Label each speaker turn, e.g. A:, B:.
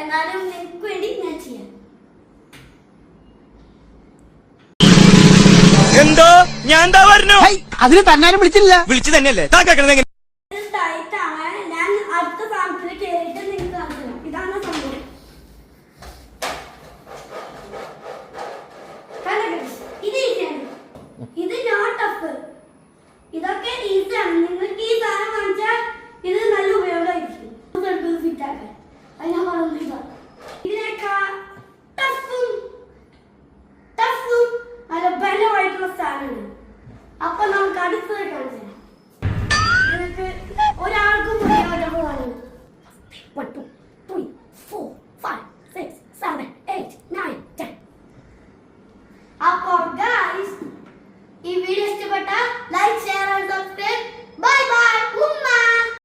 A: എന്നാലും നിങ്ങൾക്ക് വേണ്ടി ഞാൻ ചെയ്യാം.
B: എന്തോ ഞാൻ എന്താ പറഞ്ഞു?
C: അതിന് തന്നാരും വിളിച്ചില്ല.
B: വിളിച്ചു തന്നെയല്ലേ താൻ കേൾക്കണത്?
A: ഞാൻ അടുത്ത സാധനത്തിൽ കേറിയിട്ട് നിങ്ങൾക്ക് കാണിച്ചു. ഇതാണ് സംഭവം. ഇത് ഈസിയാണ്, ഇത് നോട്ട് ടഫ്. ഇതൊക്കെ ഈസിയാണ്. നിങ്ങൾക്ക് ഈ സാധനം കാണിച്ചാൽ ഇത് നല്ല ഉപയോഗമായിരിക്കും. ഫിറ്റ് ആക്കാൻ അത് ഞാൻ പറഞ്ഞില്ല. ഇതിനേക്കാൾ ടഫും നല്ല ബലമായിട്ടുള്ള സാധനമാണ്. അപ്പൊ നമുക്ക് അടുത്തത് കാണിച്ചു.